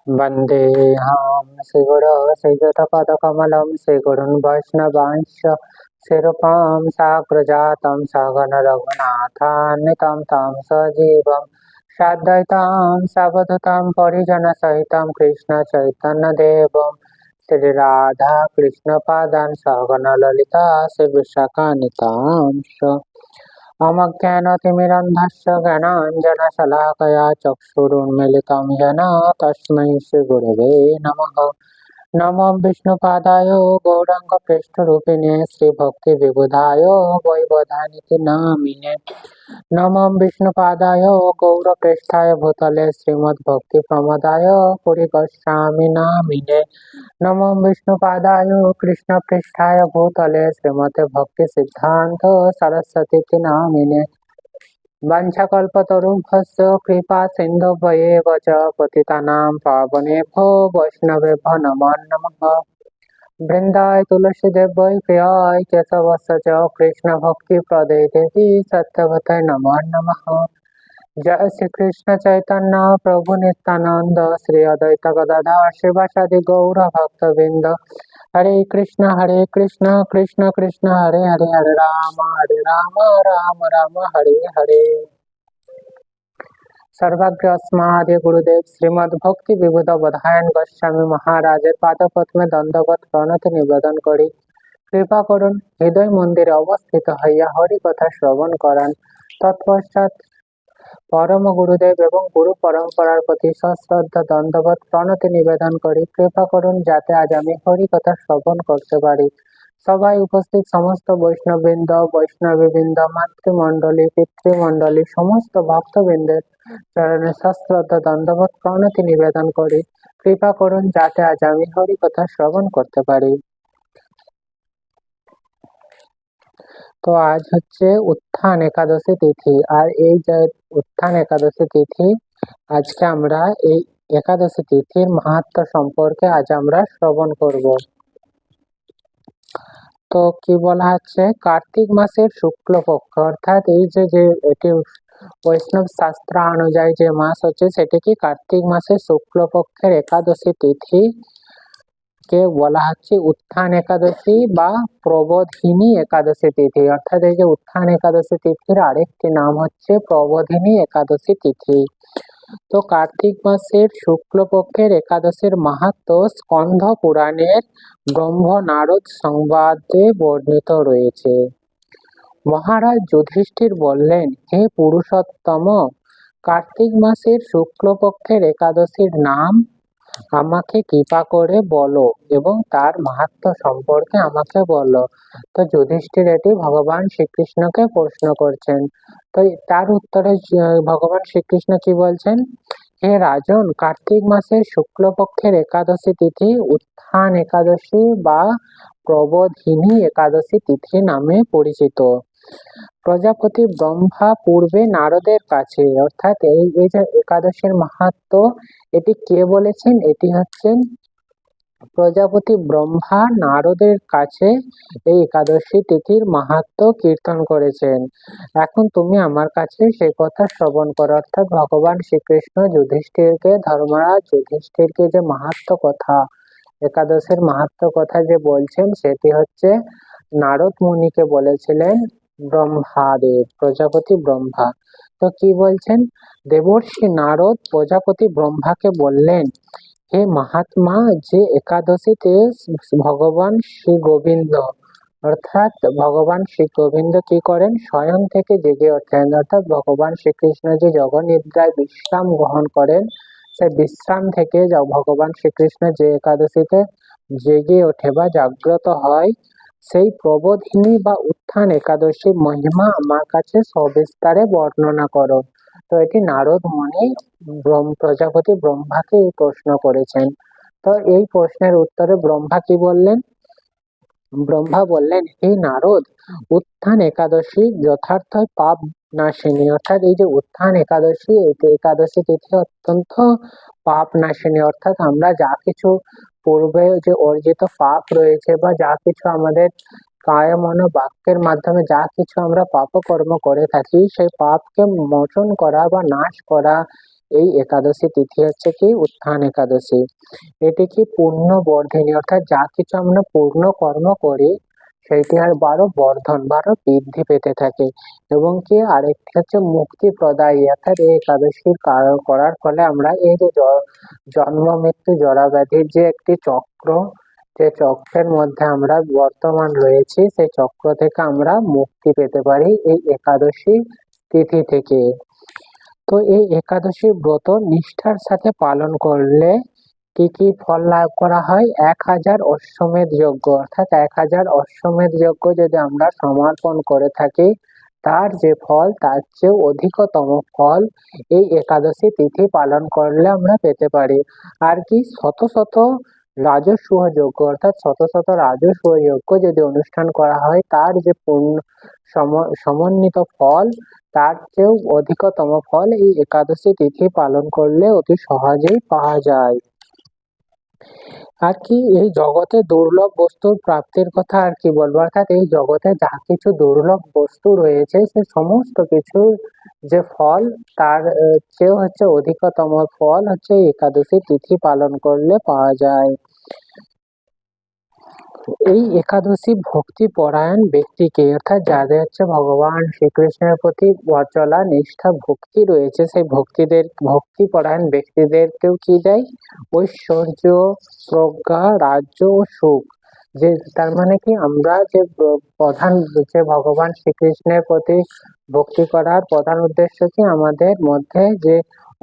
वन्देऽहं श्रीगुरोश्रीयुतपदकमलं श्रीगुरुन् वैष्णवांश्च शिरूपं साग्रजातं सहगण रघुनाथान्वितं तं सजीवं साद्वैतं सावधूतं परिजनसहितं कृष्णचैतन्यदेवं श्रीराधाकृष्णपादान् सहगण ललिता श्रीविशाखान्वितांश्च अमज्ञानतिमिरन्धस्य ज्ञानाञ्जनशलाकया चक्षुरुन्मीलितं येन तस्मै श्रीगुरवे नमः। नमो विष्णुपादाय गौराङ्गप्रेष्ठरूपिणे श्रीभक्तिविबुधाय वैवधानिति नामिने नमो विष्णुपादाय गौरप्रेष्ठाय भूतले श्रीमद्भक्तिप्रमोदाय पुरिगच्छामि नामिने नमो विष्णुपादाय कृष्णप्रेष्ठाय भूतले श्रीमते भक्तिसिद्धान्त सरस्वती नामिने वाञ्छाकल्पतरुभ्यश्च कृपा सिन्धुभ्येव च पतितानां पावनेभ्यो वैष्णवेभ्यो नमो नमः। वृन्दाय तुलसीदेव्यै प्रियाय केशवस्य च कृष्णभक्तिप्रदे देवी सत्यवते नमो नमः। जय श्री कृष्ण चैतन्य प्रभु नित्यानंद श्री अद्वैत गदाधर शिवासादि गौर भक्तवृंद हरे कृष्ण कृष्ण कृष्ण हरे हरे हरे राम राम राम हरे हरे। सर्वज्ञ अस्मादि गुरुदेव श्रीमद् भक्ति विबुध बधायन गोस्वामी महाराजेर पादपद्मे दंडवत प्रणति निवेदन करी कृपा करुन हृदय मंदिरे अवस्थित हইয়া हरि कथा श्रवण करान। तत्पश्चात परम गुरुदेव एवं गुरु परम्परार प्रति सश्रद्धा दंडवत प्रणति निवेदन करी कृपा करुन जाते आज आमी हरि कथा श्रवण करते पारी। सबाई उपस्थित समस्त वैष्णवबृंद वैष्णवीबृंद मातृमंडली पितृमंडली समस्त भक्तबृंदेर चरणे सश्रद्धा दंडवत प्रणति निवेदन करी कृपा करुन जाते आज आमी हरि कथा श्रवण करते पारी। तो आज হচ্ছে উত্থান একাদশী তিথি আর এই যে উত্থান একাদশী তিথি আজকে আমরা এই একাদশী তিথির মাহাত্ম্য সম্পর্কে আজ আমরা শ্রবণ করব। তো কি বলা হচ্ছে কার্তিক মাসের শুক্লপক্ষ অর্থাৎ এই যে যে এটি বৈষ্ণব শাস্ত্র অনুযায়ী যে মাস হচ্ছে সেটি কি কার্তিক মাসের শুক্লপক্ষের একাদশী তিথি কে বলা হচ্ছে উত্থান একাদশী বা প্রবোধিনী একাদশী তিথি। অর্থাৎ এই যে উত্থান একাদশী তিথির আরেকটি নাম হচ্ছে প্রবোধিনী একাদশী তিথি। তো কার্তিক মাসের শুক্লপক্ষের একাদশীর মাহাত্ম্য স্কন্ধ পুরাণের ব্রহ্ম নারদ সংবাদে বর্ণিত রয়েছে। মহারাজ যুধিষ্ঠির বললেন, হে পুরুষোত্তম, কার্তিক মাসের শুক্লপক্ষের একাদশীর নাম আমাকে কৃপা করে বলো এবং তার মাহাত্ম্য সম্পর্কে আমাকে বলো। তো যুধিষ্ঠির এটি ভগবান শ্রীকৃষ্ণকে প্রশ্ন করছেন। তো তার উত্তরে ভগবান শ্রীকৃষ্ণ কি বলছেন, হে রাজন, কার্তিক মাসের শুক্লপক্ষের একাদশী তিথি উত্থান একাদশী বা প্রবোধিনী একাদশী তিথি নামে পরিচিত। প্রজাপতি ব্রহ্মা পূর্বে নারদের কাছে অর্থাৎ এই যে একাদশীর মাহাত্ম্য এটি কে বলেছেন, এটি হচ্ছেন প্রজাপতি ব্রহ্মা নারদের কাছে এই একাদশী তিথির মাহাত্ম্য কীর্তন করেছেন। এখন তুমি আমার কাছে সেই কথা শ্রবণ করো। অর্থাৎ ভগবান শ্রীকৃষ্ণ যুধিষ্ঠিরকে ধর্মরাজ যুধিষ্ঠিরকে যে মাহাত্ম্য কথা একাদশীর মাহাত্ম্য কথা যে বলছেন সেটি হচ্ছে নারদ মুনিকে বলেছিলেন ব্রহ্মাদেব প্রজাপতি ব্রহ্মা। তো কি বলছেন, দেবর্ষি নারদ প্রজাপতি ব্রহ্মাকে বললেন, হে মহাত্মা, যে একাদশীতে ভগবান শ্রী গোবিন্দ অর্থাৎ ভগবান শ্রী গোবিন্দ কি করেন, স্বয়ং থেকে জেগে ওঠেন। অর্থাৎ ভগবান শ্রীকৃষ্ণ যে জগনিদ্রায় বিশ্রাম গ্রহণ করেন সেই বিশ্রাম থেকে ভগবান শ্রীকৃষ্ণ যে একাদশীতে জেগে ওঠে বা জাগ্রত হয় সেই প্রবোধিনী বা উত্থান একাদশী মহিমা আমার কাছে সবিস্তারে বর্ণনা করো। তো এটি নারদ মুনি প্রজাপতি ব্রহ্মাকে এই প্রশ্ন করেছেন। তো এই প্রশ্নের উত্তরে ব্রহ্মা কি বললেন, ব্রহ্মা বললেন, হে নারদ, উত্থান একাদশী যথার্থ পাপ নাশিনী। অর্থাৎ এই যে উত্থান একাদশী একাদশী তিথি অত্যন্ত পাপ নাশিনী। অর্থাৎ আমরা যা কিছু পূর্বে যে অর্জিত পাপ রয়েছে বা যা কিছু আমাদের কায় মন বাক্যের মাধ্যমে যা কিছু আমরা পাপ কর্ম করে থাকি সেই পাপকে মোচন করা বা নাশ করা এই একাদশী তিথি হচ্ছে কি উত্থান একাদশী। এটি কি পূর্ণ বর্ধিনী, অর্থাৎ যা কিছু আমরা পূর্ণ কর্ম করি সেইটি আর বারো বর্ধন, বারো বৃদ্ধি পেতে থাকে। এবং কি আরেকটি হচ্ছে মুক্তি প্রদায়ী, অর্থাৎ এই একাদশী করার ফলে আমরা এই যে জন্ম মৃত্যু জরা ব্যাধির যে একটি চক্র, যে চক্রের মধ্যে আমরা বর্তমান রয়েছি, সেই চক্র থেকে আমরা মুক্তি পেতে পারি এই একাদশী তিথি থেকে। তো এই একাদশী ব্রত নিষ্ঠার সাথে পালন করলে কি কি ফল লাভ করা হয়? 1000 অশ্বমেধ যজ্ঞ, অর্থাৎ 1000 অশ্বমেধ যজ্ঞ যদি আমরা সমর্পণ করে থাকি, তার যে ফল তার চেয়ে অধিকতম ফল এই একাদশী তিথি পালন করলে আমরা পেতে পারি। আর কি শত শত রাজস্ব যজ্ঞ, অর্থাৎ শত শত রাজস্ব যজ্ঞ যদি অনুষ্ঠান করা হয়, তার যে পূর্ণ সমন্বিত ফল তার চেয়েও অধিকতম ফল এই একাদশী তিথি পালন করলে অতি সহজেই পাওয়া যায়। আর কি এই জগতে দুর্লভ বস্তুর প্রাপ্তির কথা আর কি বলবো, অর্থাৎ এই জগতে যা কিছু দুর্লভ বস্তু রয়েছে সে সমস্ত কিছু যে ফল তার চেয়েও হচ্ছে অধিকতম ফল হচ্ছে একাদশী তিথি পালন করলে পাওয়া যায়। এই একাদশী ভক্তি পরায়ণ ব্যক্তিকে, অর্থাৎ যাদের হচ্ছে ভগবান শ্রীকৃষ্ণের প্রতি অচলা নিষ্ঠা ভক্তি রয়েছে, সেই ভক্তি পরায়ণ ব্যক্তিদেরকেও কি দেয়? ঐশ্বর্য, প্রজ্ঞা, রাজ্য ও সুখ। যে তার মানে কি আমরা যে প্রধান যে ভগবান শ্রীকৃষ্ণের প্রতি ভক্তি করার প্রধান উদ্দেশ্য কি আমাদের মধ্যে যে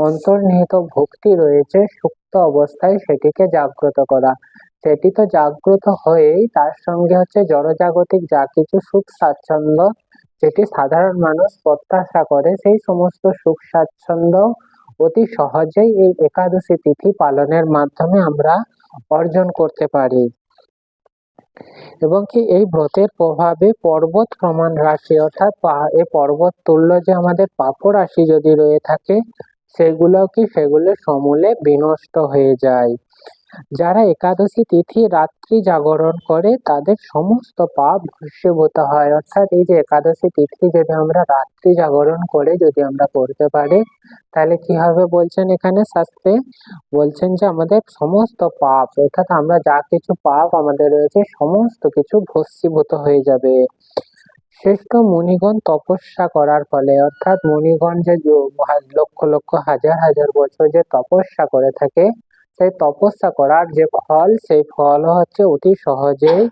অন্তর্নিহিত ভক্তি রয়েছে সুপ্ত অবস্থায় সেটিকে জাগ্রত করা। সেটি তো জাগ্রত হয়েই তার সঙ্গে হচ্ছে জড়জাগতিক যা কিছু সুখ স্বাচ্ছন্দ্য যেটি সাধারণ মানুষ প্রত্যাশা করে, সেই সমস্ত সুখ স্বাচ্ছন্দ্য অতি সহজেই এই একাদশী তিথি পালনের মাধ্যমে আমরা অর্জন করতে পারি। এবং কি এই ব্রতের প্রভাবে পর্বত প্রমাণ রাশি, অর্থাৎ এই পর্বত তুল্য যে আমাদের পাপ রাশি যদি রয়ে থাকে সেগুলো সমূলে বিনষ্ট হয়ে যায়। যারা একাদশী তিথি রাত্রি জাগরণ করে তাদের সমস্ত পাপ ভস্মীভূত হয়, অর্থাৎ এই যে একাদশী তিথি যদি আমরা রাত্রি জাগরণ করে যদি আমরা করতে পারি তাহলে কি হবে বলছেন এখানে শাস্ত্রে, বলছেন যে আমাদের সমস্ত পাপ, অর্থাৎ আমরা যা কিছু পাপ আমাদের রয়েছে সমস্ত কিছু ভস্মীভূত হয়ে যাবে। শ্রেষ্ঠ মুনিগণ তপস্যা করার ফলে, অর্থাৎ মুনিগণ যে লক্ষ লক্ষ হাজার হাজার বছর যে তপস্যা করে থাকে, সেই তপস্যা করার যে ফল সেই ফল হচ্ছে অতি সহজেই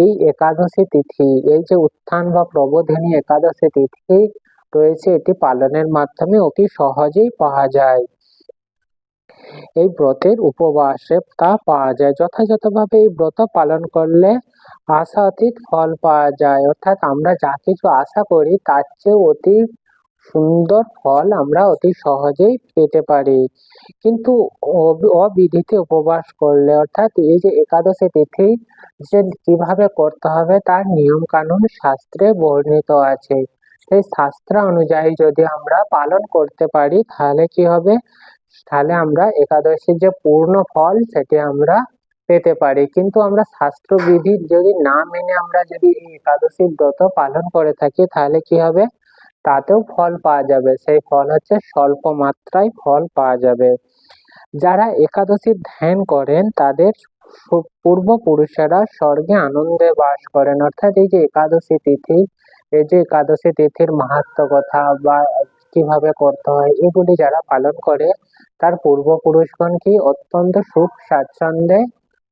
এই একাদশী তিথি, এই যে উত্থান বা প্রবোধিনী একাদশী তিথি রয়েছে এটি পালনের মাধ্যমে অতি সহজেই পাওয়া যায়। এই ব্রতের উপবাসে তা পাওয়া যায়। যথাযথভাবে এই ব্রত পালন করলে আশাতীত ফল পাওয়া যায়, অর্থাৎ আমরা যা কিছু আশা করি তার চেয়ে অতি সুন্দর ফল আমরা অতি সহজেই পেতে পারি। কিন্তু অবিধিতে উপবাস করলে, অর্থাৎ এই যে একাদশী তিথি যে কিভাবে করতে হবে তার নিয়ম কানুন শাস্ত্রে বর্ণিত আছে, সেই শাস্ত্র অনুযায়ী যদি আমরা পালন করতে পারি তাহলে কি হবে, তাহলে আমরা একাদশীর যে পূর্ণ ফল সেটি আমরা পেতে পারি। কিন্তু আমরা শাস্ত্রবিধি যদি না মেনে আমরা যদি এই একাদশী ব্রত পালন করে থাকি তাহলে কি হবে, তাতেও ফল পাওয়া যাবে, সেই ফল হচ্ছে স্বল্প মাত্রায় ফল পাওয়া যাবে। যারা একাদশীর ধ্যান করেন তাদের পূর্বপুরুষেরা স্বর্গে আনন্দে বাস করেন, অর্থাৎ এই যে একাদশী তিথি, এই যে একাদশী তিথির মাহাত্ম্য কথা বা কিভাবে করতে হয় এগুলি যারা পালন করে তার পূর্বপুরুষগণ কি অত্যন্ত সুখ স্বাচ্ছন্দ্যে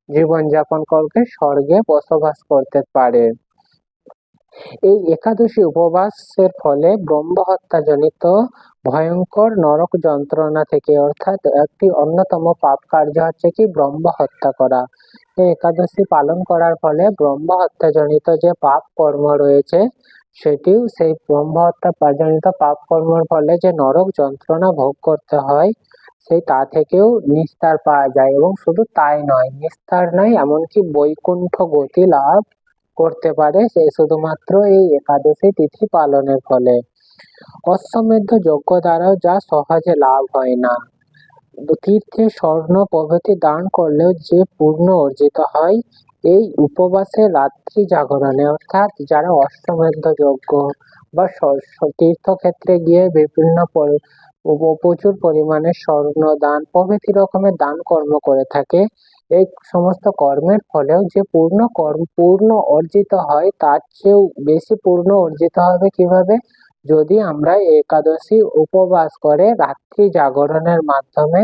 জীবনযাপন করতে স্বর্গে বসবাস করতে পারে। এই একাদশী উপবাসের ফলে ব্রহ্ম হত্যা জনিত ভয়ঙ্কর নরক যন্ত্রণা থেকে, অর্থাৎ একটি অন্যতম পাপ কার্য হচ্ছে কি ব্রহ্ম হত্যা করা। এই একাদশী পালন করার ফলে ব্রহ্ম হত্যা জনিত যে পাপ কর্ম রয়েছে সেটিও, সেই ব্রহ্ম হত্যা জনিত পাপ কর্মের ফলে যে নরক যন্ত্রণা ভোগ করতে হয় সেই তা থেকেও নিস্তার পাওয়া যায়। এবং শুধু তাই নয়, নিস্তার নয় এমনকি বৈকুণ্ঠ গতি লাভ করতে পারে সে শুধুমাত্র এই একাদশী তিথি পালনের ফলে। অশ্বমেধ যজ্ঞ দ্বারাও যা সহজে লাভ হয় না, তীর্থে স্বর্ণ প্রভৃতি দান করলেও যে পূর্ণ অর্জিত হয় এই উপবাসে রাত্রি জাগরণে, অর্থাৎ যারা অশ্বমেধ যজ্ঞ বা তীর্থক্ষেত্রে গিয়ে বিভিন্ন প্রচুর পরিমাণে স্বর্ণ দান প্রভৃতি রকমের দান কর্ম করে থাকে। এই সমস্ত কর্মের ফলেও যে পূর্ণ অর্জিত হয় তার চেয়েও বেশি পূর্ণ অর্জিত হবে কিভাবে? যদি আমরা একাদশী উপবাস করে রাত্রি জাগরণের মাধ্যমে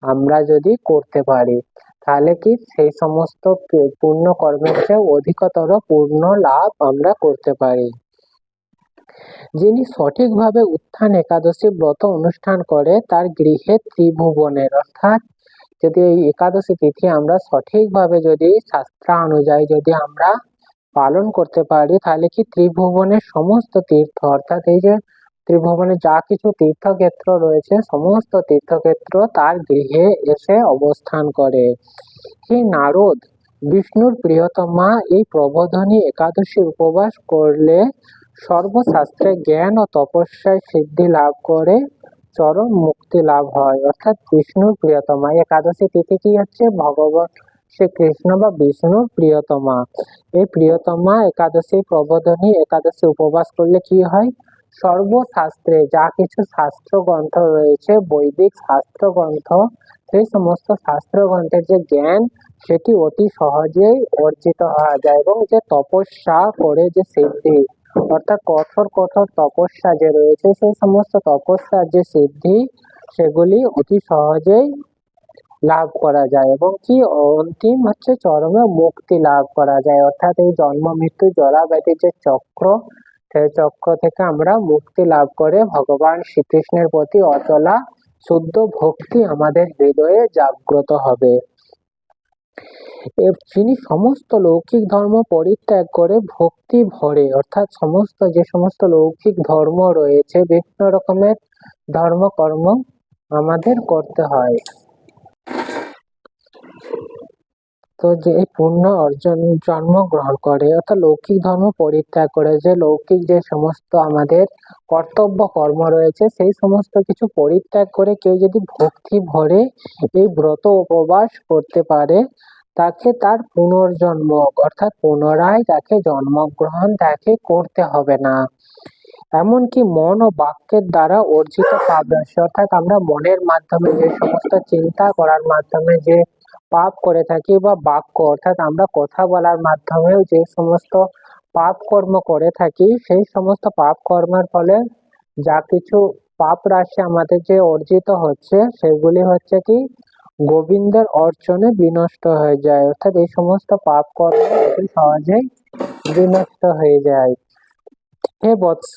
আমরা যদি করতে পারি, তাহলে কি সেই সমস্ত পূর্ণ কর্মের চেয়ে অধিকতর পূর্ণ লাভ আমরা করতে পারি। যিনি সঠিকভাবে উত্থান একাদশী ব্রত অনুষ্ঠান করে তার গৃহে ত্রিভুবনের, অর্থাৎ যদি এই একাদশী তিথি আমরা সঠিকভাবে যদি শাস্ত্রানুযায়ী যদি আমরা পালন করতে পারি, তাহলে কি ত্রিভুবনের সমস্ত তীর্থ, অর্থাৎ এই যে ত্রিভুবনে যা কিছু তীর্থক্ষেত্র রয়েছে সমস্ত তীর্থক্ষেত্র তার গৃহে এসে অবস্থান করে। হে নারদ, বিষ্ণুর প্রিয়তমা এই প্রবোধনী একাদশী উপবাস করলে সর্বশাস্ত্রে জ্ঞান ও তপস্যায় সিদ্ধি লাভ করে চরম মুক্তি লাভ হয়। অর্থাৎ বিষ্ণুর প্রিয়তমা একাদশী তিথি কি হচ্ছে? ভগবান শ্রীকৃষ্ণ বা বিষ্ণুর প্রিয়তমা। এই প্রিয়তমা একাদশী প্রবোধনী একাদশী উপবাস করলে কি হয়? সর্বশাস্ত্রে যা কিছু শাস্ত্র গ্রন্থ রয়েছে, বৈদিক শাস্ত্র গ্রন্থ, সেই সমস্ত শাস্ত্র গ্রন্থের যে জ্ঞান সেটি অতি সহজেই অর্জিত হওয়া যায়, এবং যে তপস্যা করে যে সিদ্ধি, অর্থাৎ কঠোর কঠোর তপস্যা যে রয়েছে সেই সমস্ত তপস্যার যে সিদ্ধি সেগুলি অতি সহজেই লাভ করা যায়, এবং কি অন্তিম হচ্ছে চরমে মুক্তি লাভ করা যায়। অর্থাৎ এই জন্ম মৃত্যু জরা ব্যাধির যে চক্র, সেই চক্র থেকে আমরা মুক্তি লাভ করে ভগবান শ্রীকৃষ্ণের প্রতি অচলা শুদ্ধ ভক্তি আমাদের হৃদয়ে জাগ্রত হবে। যিনি সমস্ত লৌকিক ধর্ম পরিত্যাগ করে ভক্তি ভরে, অর্থাৎ যে সমস্ত লৌকিক ধর্ম রয়েছে, বিভিন্ন রকমের ধর্ম কর্ম আমাদের করতে হয়, তো যে পূর্ণ অর্জন জন্ম গ্রহণ করে, অর্থাৎ লৌকিক ধর্ম পরিত্যাগ করে যে লৌকিক যে সমস্ত আমাদের কর্তব্য কর্ম রয়েছে সেই সমস্ত কিছু পরিত্যাগ করে কেউ যদি ভক্তি ভরে এই ব্রত উপবাস করতে পারে, তাকে তার পুনর্জন্ম অর্থাৎ পুনরায় তাকে জন্মগ্রহণ তাকে করতে হবে না। এমনকি মন ও বাক্যের দ্বারা অর্জিত পাপ রাশি, অর্থাৎ আমরা মনের মাধ্যমে যে সমস্ত চিন্তা করার মাধ্যমে যে পাপ করে থাকি, বা বাক্য অর্থাৎ আমরা কথা বলার মাধ্যমেও যে সমস্ত পাপ কর্ম করে থাকি, সেই সমস্ত পাপ কর্মের ফলে যা কিছু পাপ রাশি আমাদের যে অর্জিত হচ্ছে সেগুলি হচ্ছে কি গোবিন্দের অর্চনে বিনষ্ট হয়ে যায়, অর্থাৎ এই সমস্ত পাপ কর্ম অতি সহজেই বিনষ্ট হয়ে যায়। হে বৎস,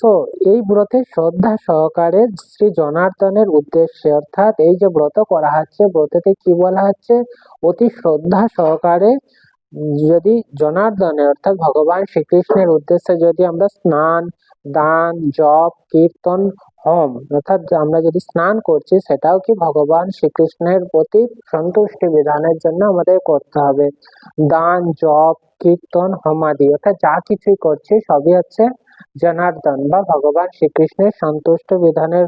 এই ব্রতে শ্রদ্ধা সহকারে শ্রী জনার্দনের উদ্দেশ্যে, অর্থাৎ এই যে ব্রত করা হচ্ছে ব্রততে কি বলা হচ্ছে? অতি শ্রদ্ধা সহকারে যদি জনার্দনের অর্থাৎ ভগবান শ্রীকৃষ্ণের উদ্দেশ্যে যদি আমরা স্নান, দান, জপ, কীর্তন, হোম, অর্থাৎ আমরা যদি স্নান করছি সেটাও কি ভগবান শ্রীকৃষ্ণের প্রতি সন্তুষ্টি বিধানের জন্য আমাদের করতে হবে। দান, জপ, কীর্তন, হোমাদি অর্থাৎ যা কিছুই করছি সবই হচ্ছে জনার্দন বা ভগবান শ্রীকৃষ্ণের সন্তুষ্ট বিধানের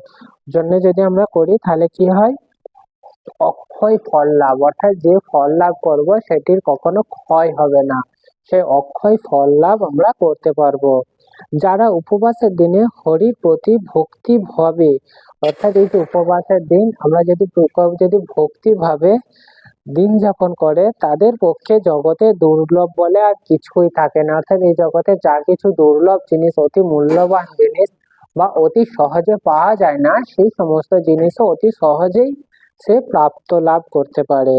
জন্য যদি আমরা করি, তাহলে কি হয়? অক্ষয় ফল লাভ, অর্থাৎ যে ফল লাভ করব সেটির কখনো ক্ষয় হবে না, সেই অক্ষয় ফল লাভ আমরা করতে পারবো। যারা উপবাসের দিনে হরির প্রতি ভক্তি ভাবে, অর্থাৎ এই যে উপবাসের দিন আমরা যদি ভক্তি ভাবে দিন যাপন করে, তাদের পক্ষে জগতে দুর্লভ বলে আর কিছুই থাকে না, অর্থাৎ এই জগতে যা কিছু দুর্লভ জিনিস, অতি মূল্যবান জিনিস বা অতি সহজে পাওয়া যায় না, সেই সমস্ত জিনিসও অতি সহজেই সে প্রাপ্ত লাভ করতে পারে।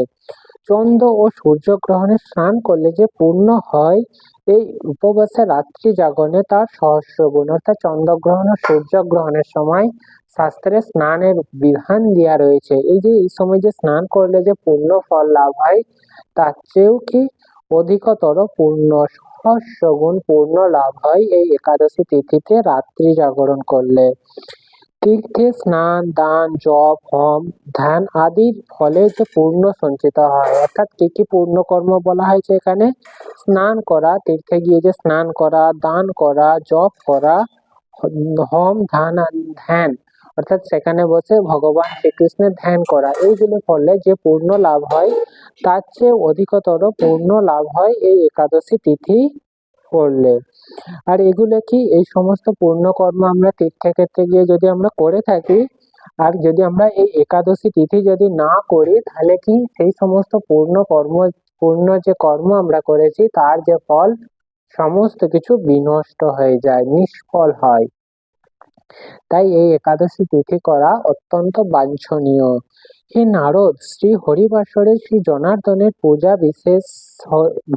চন্দ্র ও সূর্যগ্রহণে স্নান করলে যে পূর্ণ হয়, এই উপবাসে রাত্রি জাগরণে তার সহস্র গুণ, অর্থাৎ চন্দ্রগ্রহণ ও সূর্যগ্রহণের সময় শাস্ত্রে স্নানের বিধান দেওয়া রয়েছে। এই যে এই সময় যে স্নান করলে যে পূর্ণ ফল লাভ হয়, তার চেয়েও কি অধিকতর পূর্ণ সহস্র গুণ পূর্ণ লাভ হয় এই একাদশী তিথিতে রাত্রি জাগরণ করলে। তীর্থে স্নান, দান, জপ, হোম, ধ্যান আদির ফলে যে পূর্ণ সঞ্চিত হয়, অর্থাৎ কি কি পূর্ণ কর্ম বলা হয়েছে এখানে? স্নান করা, তীর্থে গিয়ে যে স্নান করা, দান করা, জপ করা, হোম, ধ্যান অর্থাৎ সেখানে বসে ভগবান শ্রীকৃষ্ণের ধ্যান করা, এইগুলো করলে যে পূর্ণ লাভ হয় তার চেয়ে অধিকতর পূর্ণ লাভ হয় এই একাদশী তিথি করলে। আর এগুলো কি এই সমস্ত পূর্ণ কর্ম আমরা তীর্থক্ষেত্রে গিয়ে যদি আমরা করে থাকি, আর যদি আমরা এই একাদশী তিথি যদি না করি তাহলে কি সেই সমস্ত পূর্ণ যে কর্ম আমরা করেছি তার যে ফল সমস্ত কিছু বিনষ্ট হয়ে যায়, নিষ্ফল হয়। তাই এই একাদশী তিথি করা অত্যন্ত বাঞ্ছনীয়। হে নারদ, শ্রী হরিবাসরে শ্রী জনার্দনের পূজা বিশেষ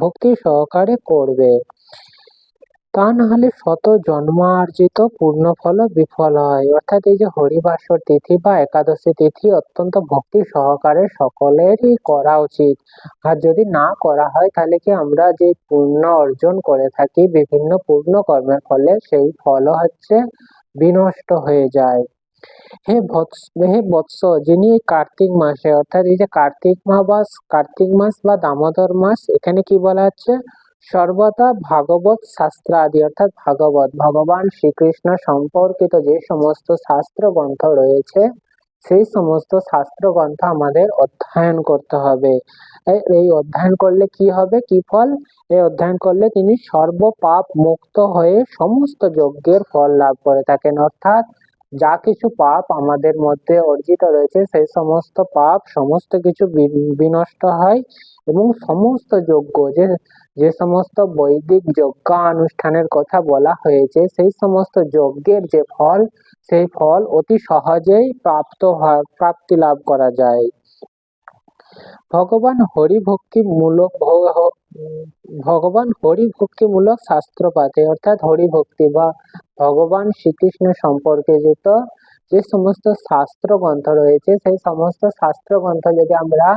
ভক্তি সহকারে করবে, তা না হলে শত জন্মার্জিত পূর্ণফল বিফল হয়। অর্থাৎ এই যে হরিবাসর তিথি বা একাদশী তিথি অত্যন্ত ভক্তি সহকারে সকলেরই করা উচিত। আর যদি না করা হয় তাহলে কি আমরা যে পুণ্য অর্জন করে থাকি বিভিন্ন পূর্ণ কর্মের ফলে সেই ফলও হচ্ছে বিনষ্ট হয়ে যায়। হে বৎস, যিনি কার্তিক মাসে অর্থাৎ এই যে কার্তিক মাস বা দামোদর মাস, এখানে কি বলা হচ্ছে, সর্বদা ভাগবত শাস্ত্র আদি অর্থাৎ ভগবান শ্রীকৃষ্ণ সম্পর্কিত যে সমস্ত শাস্ত্র গ্রন্থ রয়েছে সেই সমস্ত শাস্ত্র গ্রন্থ আমাদের অধ্যয়ন করতে হবে। এই অধ্যয়ন করলে কি হবে, কি ফল? এই অধ্যয়ন করলে তিনি সর্ব পাপ মুক্ত হয়ে সমস্ত যজ্ঞের ফল লাভ করে থাকেন। অর্থাৎ যা কিছু পাপ আমাদের মধ্যে অর্জিত রয়েছে সেই সমস্ত পাপ সমস্ত কিছু বিনষ্ট হয় এবং সমস্ত যজ্ঞ যে সমস্ত বৈদিক যজ্ঞানুষ্ঠানের কথা বলা হয়েছে সেই সমস্ত যজ্ঞের যে ফল সেই ফল অতি সহজেই প্রাপ্তি লাভ করা যায়। ভগবান হরিভক্তিমূলক শাস্ত্র পাঠে অর্থাৎ হরিভক্তি বা ভগবান শ্রীকৃষ্ণ সম্পর্কিত যে সমস্ত শাস্ত্র গ্রন্থ রয়েছে সেই সমস্ত শাস্ত্র গ্রন্থ যদি আমরা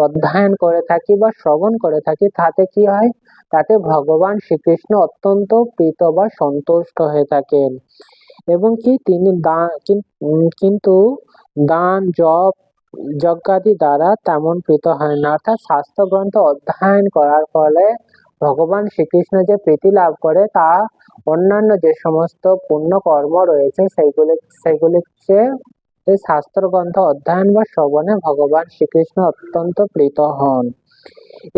অধ্যয়ন করে থাকি বা শ্রবণ করে থাকি তাতে কি হয়, তাতে ভগবান শ্রীকৃষ্ণ অত্যন্ত প্রীত বা সন্তুষ্ট হয়ে থাকেন এবং কি তিনি কিন্তু দান যজ্ঞাদি দ্বারা তেমন প্রীত হয় না। অর্থাৎ শাস্ত্র গ্রন্থ অধ্যয়ন করার ফলে ভগবান শ্রীকৃষ্ণ যে প্রীতি লাভ করে তা অন্যান্য যে সমস্ত পুণ্য কর্ম রয়েছে সেইগুলির চেয়ে এই শাস্ত্র গ্রন্থ অধ্যয়ন বা শ্রবণে ভগবান শ্রীকৃষ্ণ অত্যন্ত প্রীত হন।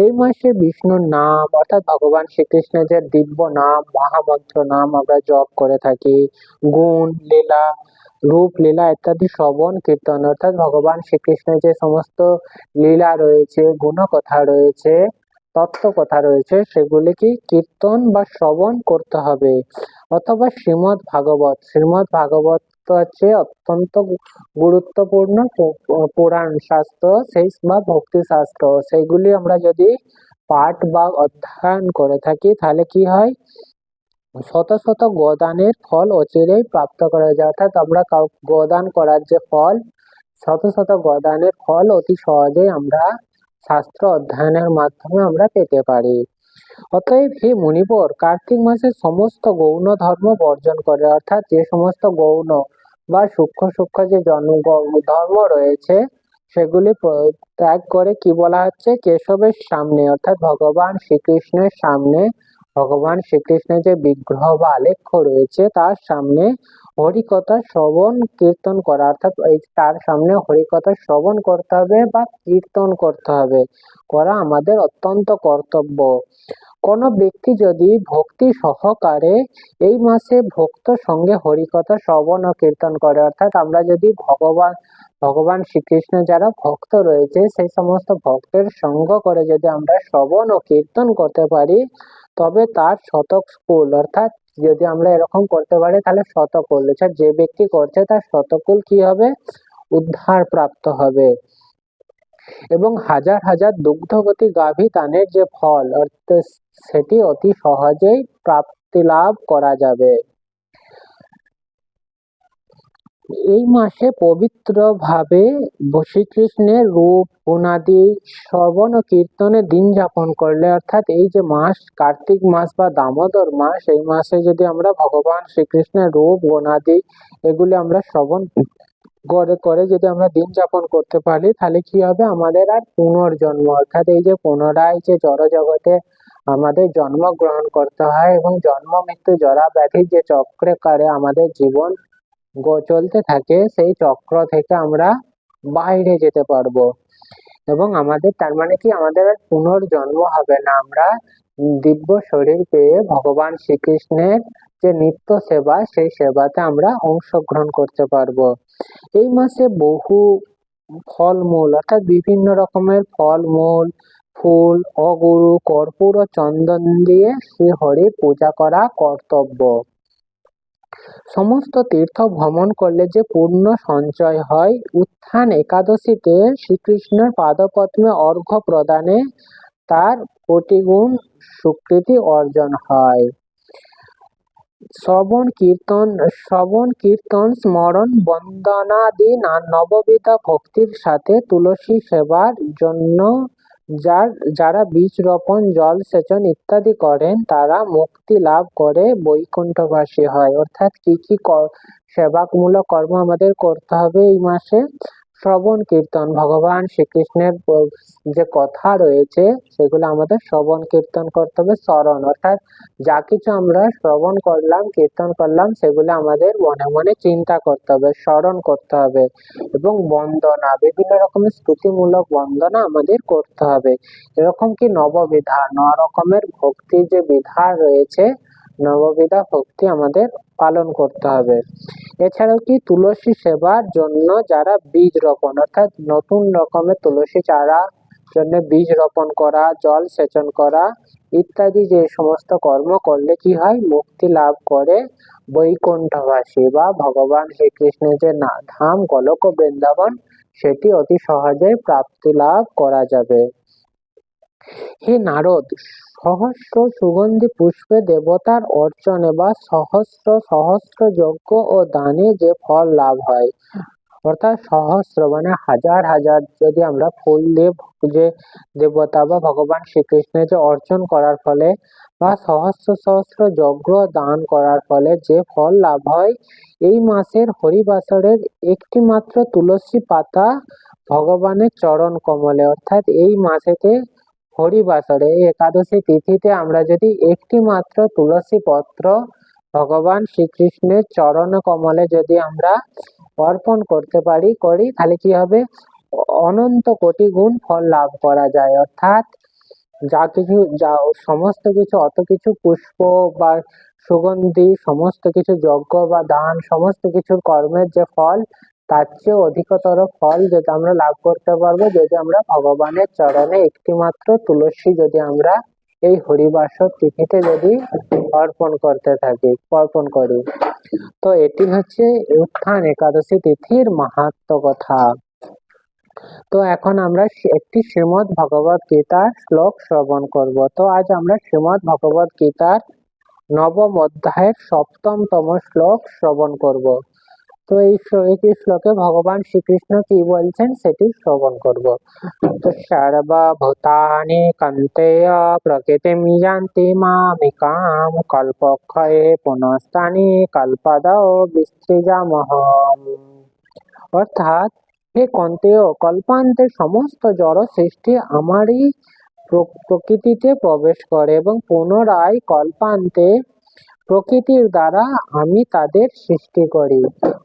এই মাসে বিষ্ণুর নাম অর্থাৎ ভগবান শ্রীকৃষ্ণের যে দিব্য নাম মহামন্ত্র নাম আমরা জপ করে থাকি, গুণ লীলা রূপ লীলা ইত্যাদি শ্রবণ কীর্তন অর্থাৎ ভগবান শ্রীকৃষ্ণের যে সমস্ত লীলা রয়েছে, গুণকথা রয়েছে, তত্ত্ব কথা রয়েছে সেগুলি কি কীর্তন বা শ্রবণ করতে হবে। অথবা শ্রীমৎ ভাগবত হচ্ছে অত্যন্ত গুরুত্বপূর্ণ পুরাণ শাস্ত্র সেই বা ভক্তি শাস্ত্র, সেইগুলি আমরা যদি পাঠ বা অধ্যয়ন করে থাকি তাহলে কি হয়, শত শত গোদানের ফল অচিরেই প্রাপ্ত করা যায়। অর্থাৎ আমরা গোদান করার যে ফল, শত শত গোদানের ফল অতি সহজেই আমরা শাস্ত্র অধ্যয়নের মাধ্যমে আমরা পেতে পারি। অতএব হে মুনিবর, কার্তিক মাসে সমস্ত গৌণ ধর্ম বর্জন করে অর্থাৎ যে সমস্ত গৌণ বা সূক্ষ্ম যে ধর্ম রয়েছে সেগুলি ত্যাগ করে কি বলা হচ্ছে, কেশবের সামনে অর্থাৎ ভগবান শ্রীকৃষ্ণের সামনে, ভগবান শ্রীকৃষ্ণের যে বিগ্রহ বা আলেখ্য রয়েছে তার সামনে হরিকথা শ্রবণ কীর্তন করা অর্থাৎ তার সামনে হরিকথা শ্রবণ করতে হবে বা কীর্তন করতে হবে, করা আমাদের অত্যন্ত কর্তব্য। কোন ব্যক্তি যদি ভক্তি সহকারে এই মাসে ভক্ত সঙ্গে হরিকথা শ্রবণ ও কীর্তন করে অর্থাৎ আমরা যদি ভগবান শ্রীকৃষ্ণ যারা ভক্ত রয়েছে সেই সমস্ত ভক্তের সঙ্গ করে যদি আমরা শ্রবণ ও কীর্তন করতে পারি তবে তার শতক কুল অর্থাৎ যদি আমরা এরকম করতে পারি তাহলে শতকুল অর্থাৎ যে ব্যক্তি করছে তার শতকুল কি হবে, উদ্ধার প্রাপ্ত হবে এবং হাজার হাজার দুগ্ধবতী গাভী দানের যে ফল অর্থাৎ সেটি অতি সহজেই প্রাপ্তি লাভ করা যাবে। এই মাসে পবিত্র ভাবে শ্রীকৃষ্ণের রূপ গুণাদি শ্রবণ ও কীর্তনে দিন যাপন করলে অর্থাৎ এই যে মাস কার্তিক মাস বা দামোদর মাস, এই মাসে যদি আমরা ভগবান শ্রীকৃষ্ণের রূপ গুণাদি এগুলি আমরা শ্রবণ করে যদি আমরা দিন যাপন করতে পারি তাহলে কি হবে, আমাদের আর পুনর্জন্ম অর্থাৎ এই যে পুনরায় যে জড় জগতে আমাদের জন্মগ্রহণ করতে হয় এবং জন্ম মৃত্যু জরা ব্যাধির যে চক্রে আমাদের জীবন চলতে থাকে সেই চক্র থেকে আমরা বাইরে যেতে পারবো এবং আমাদের তার মানে কি আমাদের আর পুনর্জন্ম হবে না, আমরা দিব্য শরীর পেয়ে ভগবান শ্রীকৃষ্ণের যে নিত্য সেবা, সেই সেবাতে আমরা অংশগ্রহণ করতে পারবো। এই মাসে বহু ফলমূল অর্থাৎ বিভিন্ন রকমের ফলমূল, ফুল, অগুরু, কর্পূর ও চন্দন দিয়ে শ্রী হরির পূজা করা কর্তব্য। সমস্ত তীর্থ ভ্রমণ করলে যে পুণ্য সঞ্চয় হয়, উত্থান একাদশীতে শ্রীকৃষ্ণের পাদপদ্মে অর্ঘ্য প্রদানে তার কোটিগুণ স্বীকৃতি অর্জন হয়। শ্রবণ কীর্তন স্মরণ বন্দনাদি নববিধা ভক্তির সাথে তুলসী সেবার জন্য যারা বীজ রোপণ, জল সেচন ইত্যাদি করেন তারা মুক্তি লাভ করে বৈকুণ্ঠবাসী হয়। অর্থাৎ কি কি সেবামূলক কর্ম আমাদের করতে হবে এই মাসে? শ্রবণ কীর্তন, ভগবান শ্রীকৃষ্ণের যে কথা রয়েছে সেগুলো আমাদের শ্রবণ কীর্তন করতে হবে। স্মরণ অর্থাৎ যা কিছু আমরা শ্রবণ করলাম, কীর্তন করলাম, সেগুলো আমাদের মনে মনে চিন্তা করতে হবে, স্মরণ করতে হবে। এবং বন্দনা, বিভিন্ন রকমের স্তুতিমূলক বন্দনা আমাদের করতে হবে। এরকম কি নববিধা, 9 রকমের ভক্তি যে বিধা রয়েছে, নববিধা ভক্তি আমাদের পালন করতে হবে। এছাড়াও কি তুলসী সেবার জন্য যারা বীজ রোপণ অর্থাৎ নতুন রকমের তুলসী চারা জন্য বীজ রোপণ করা, জল সেচন করা ইত্যাদি যে সমস্ত কর্ম করলে কি হয়? মুক্তি লাভ করে বৈকুণ্ঠবাসী বা ভগবান শ্রীকৃষ্ণের যে ধাম গোলক বৃন্দাবন, সেটি অতি সহজে প্রাপ্তি লাভ করা যাবে। হে নারদ, সহস্র সুগন্ধি পুষ্পে দেবতার অর্চনে বা সহস্র সহস্র যজ্ঞ ও দানে যে ফল লাভ হয়, অর্থাৎ সহস্র মানে হাজার হাজার যদি আমরা ফুল দিয়ে যে দেবতা বা ভগবান শ্রীকৃষ্ণের যে অর্চন করার ফলে বা সহস্র সহস্র যজ্ঞ দান করার ফলে যে ফল লাভ হয়, এই মাসের হরিবাসরের একটি মাত্র তুলসী পাতা ভগবানের চরণ কমলে, অর্থাৎ এই মাসেতে হরিবাসরে এই একাদশী তিথিতে আমরা যদি একটি মাত্র তুলসী পত্র ভগবান শ্রীকৃষ্ণের চরণ কমলে যদি আমরা অর্পণ করতে করি তাহলে কি হবে? অনন্ত কোটি গুণ ফল লাভ করা যায়। অর্থাৎ সমস্ত কিছু, অত কিছু পুষ্প বা সুগন্ধি, সমস্ত কিছু যজ্ঞ বা দান, সমস্ত কিছুর কর্মের যে ফল, তার চেয়ে অধিকতর ফল যেটা আমরা লাভ করতে পারবো যদি আমরা ভগবানের চরণে একটি মাত্র তুলসী যদি আমরা এই হরিবাসর তিথিতে যদি অর্পণ করি। তো এটি হচ্ছে উত্থান একাদশী তিথির মাহাত্ম্য কথা। তো এখন আমরা একটি শ্রীমদ্ ভগবত গীতার শ্লোক শ্রবণ করব। তো আজ আমরা শ্রীমদ্ ভগবত গীতার 9ম অধ্যায়ের 7মতম শ্লোক শ্রবণ করব। তো এই শ্লোকে ভগবান শ্রীকৃষ্ণ কি বলছেন সেটি শ্রবণ করব। তো সর্বভূতানি কন্তেয় প্রকৃতিম যান্তি মামিকাম কল্পক্ষয়ে পুনস্তানি কল্পদৌ বিসৃজামহম। অর্থাৎ হে কন্তেয়, কল্পান্তে সমস্ত জড় সৃষ্টি আমারই প্রকৃতিতে প্রবেশ করে এবং পুনরায় কল্পান্তে প্রকৃতির দ্বারা আমি তাদের সৃষ্টি করি।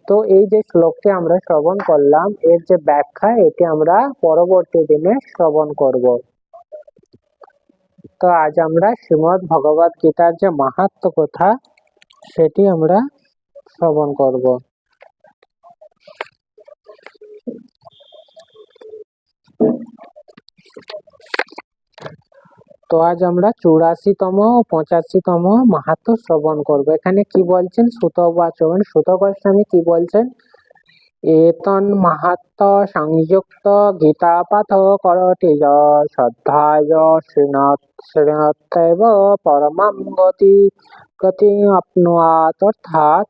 তো এই যে শ্লোকটি আমরা শ্রবণ করলাম, এর যে ব্যাখ্যা, এটি আমরা পরবর্তী দিনে শ্রবণ করব। তো আজ আমরা শ্রীমদ্ ভগবত গীতার যে মাহাত্ম্য কথা সেটি আমরা শ্রবণ করব। তো আজ আমরা 84তম ও 85তম মাহাত্ম্য শ্রবণ করব। এখানে কি বলছেন? সুতবাচ, সুত গোস্বামী কি বলছেন? এতন মাহাত্ম্য সংযুক্ত গীতা পাঠ করতি শ্রদ্ধায় শৃণুত্যেব পরমাং গতি আপনুয়াত। অর্থাৎ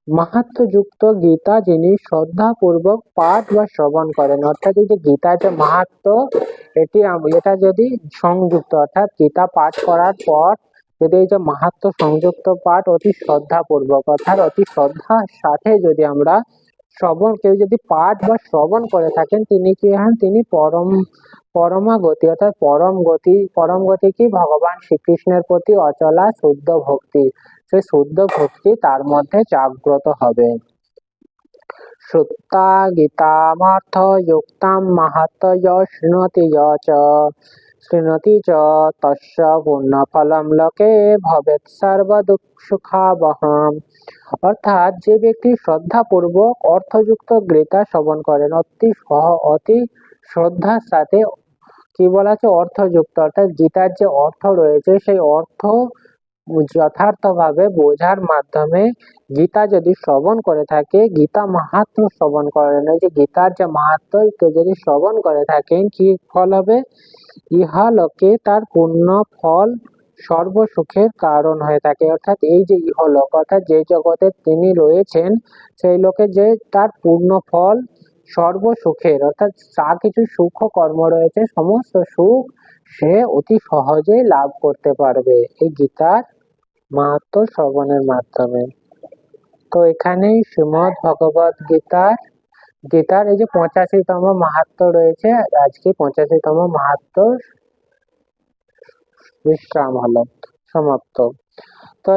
মাহাত্ম্যযুক্ত গীতা যিনি শ্রদ্ধা পূর্বক পাঠ বা শ্রবণ করেন, অর্থাৎ এই যে গীতা যে মাহাত্ম্য, এটা যদি সংযুক্ত, অর্থাৎ গীতা পাঠ করার পর যদি এই যে মাহাত্ম্য সংযুক্ত পাঠ অতি শ্রদ্ধা পূর্বক অর্থাৎ অতি শ্রদ্ধার সাথে যদি আমরা কেউ যদি পাঠ বা শ্রবণ করে থাকেন, তিনি কি হন? তিনি পরমাগতি অর্থাৎ পরম গতি কি? ভগবান শ্রীকৃষ্ণের প্রতি অচলা শুদ্ধ ভক্তি, সেই শুদ্ধ ভক্তি তার মধ্যে জাগ্রত হবে। শ্রুত্বা গীতামর্থ যুক্তাম মাহাত্ম্য শৃণোতি চ শৃণোতি চ তস্য পুণ্যফলম লোকে ভবেৎ সর্বদুঃখসুখাবহম। অর্থাৎ যে ব্যক্তি শ্রদ্ধাপূর্বক অর্থযুক্ত গীতা শ্রবণ করেন, অতি শ্রদ্ধার সাথে, কি বলা আছে, অর্থযুক্ত, অর্থাৎ গীতার যে অর্থ রয়েছে সেই অর্থ যথার্থভাবে বোঝার মাধ্যমে গীতা যদি শ্রবণ করে থাকে, গীতা মাহাত্ম্য শ্রবণ করেন, এই যে গীতার যে মাহাত্ম্য যদি শ্রবণ করে থাকেন, কি ফল হবে? ইহলোকে তার পূর্ণ ফল সর্বসুখের কারণ হয়ে থাকে। অর্থাৎ এই যে ইহলোক, অর্থাৎ যে জগতে তিনি রয়েছেন সেই লোকে যে তার পূর্ণ ফল সর্বসুখের, অর্থাৎ যা কিছু সুখ কর্ম রয়েছে সমস্ত সুখ সে অতি সহজেই লাভ করতে পারবে এই গীতার মাহাত্ম্য শ্রবণের মাধ্যমে। তো এখানেই শ্রীমদ্ ভগবত গীতার এই যে 85তম মাহাত্ম্য রয়েছে, আজকে 85তম মাহাত্ম্য বিশ্রাম হলো, সমাপ্ত। তো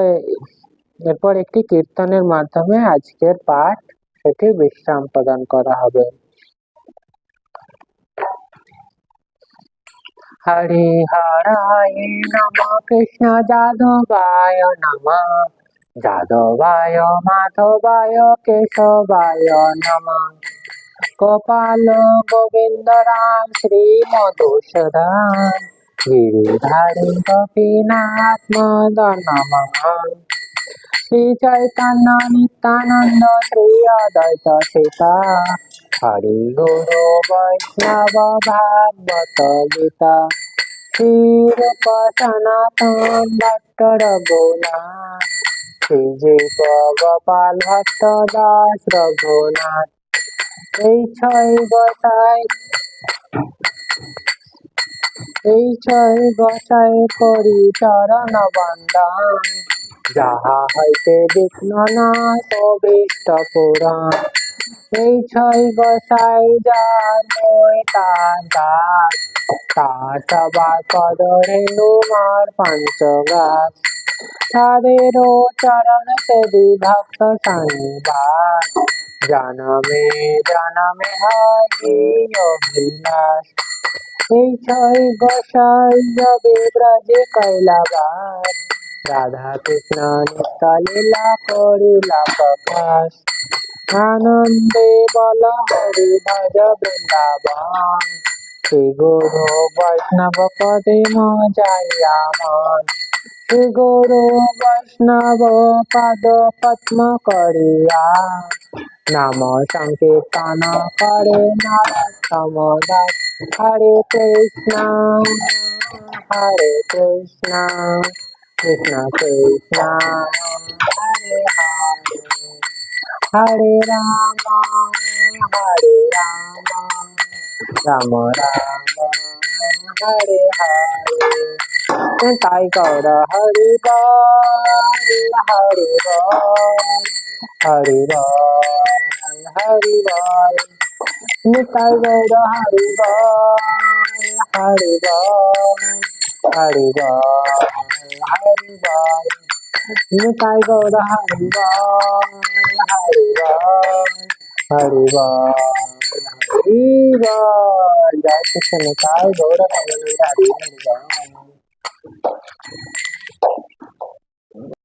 এরপর একটি কীর্তনের মাধ্যমে আজকের পাঠ সেটি বিশ্রাম প্রদান করা হবে। হরি হরায় নমঃ, কৃষ্ণ যাদবায় নমঃ, যাদবায় মাধবায় কেশবায় নমঃ, গোপাল গোবিন্দ রাম শ্রী মধুসূদন, গিরিধারী গোপীনাথ মদন মোহন, শ্রী চৈতন্য নিত্যানন্দ শ্রী অদ্বৈত সীতা, হরি গুরু বৈষ্ণব ভাগবত গীতা, শ্রী রূপ সনাতন ভট্ট রঘুনাথ, শ্রী জীব গোপাল ভট্ট দাস রঘুনাথ। এই ছয় গোসাই করি চরণ বন্দন, যাহা হইতে বিঘ্ন নাশ অভীষ্ট পুরাণ। এই ছয় গোসাই যার মই তার দাস, তার সবার পদ রেণু মার পঞ্চগাছ, তাদেরও চরণ সেবি ভক্ত সন্নিবাস, জনমে জনমে হয় অভিলাষ। এই ছয় গোসাই যাবে ব্রজে কৈলাবাস, রাধা কৃষ্ণ নিত্য লীলা করিলা প্রকাশ, আনন্দে বল হরি ভজ বৃন্দাবন, শ্রী গুরু বৈষ্ণব পদে যাইয়া মন, শ্রী গুরু বৈষ্ণব পাদ পদ্ম করিয়া, নাম সংকীর্তন করে নরোত্তম দাস। হরে কৃষ্ণ কৃষ্ণ কৃষ্ণ হরে হরে, হরে রাম রাম রাম হরে হরে। তাই গৌর হরি বল, হরি বল, হরি বল, হরি বল। নিতাই গৌর হরি বল, হরি বল, হরি বল, হরি বল। নিতাই গৌর হরি বল, হরি বল, হরি বল, হরি বল। জয় কৃষ্ণ নিতাই গৌর হরি হরি বল।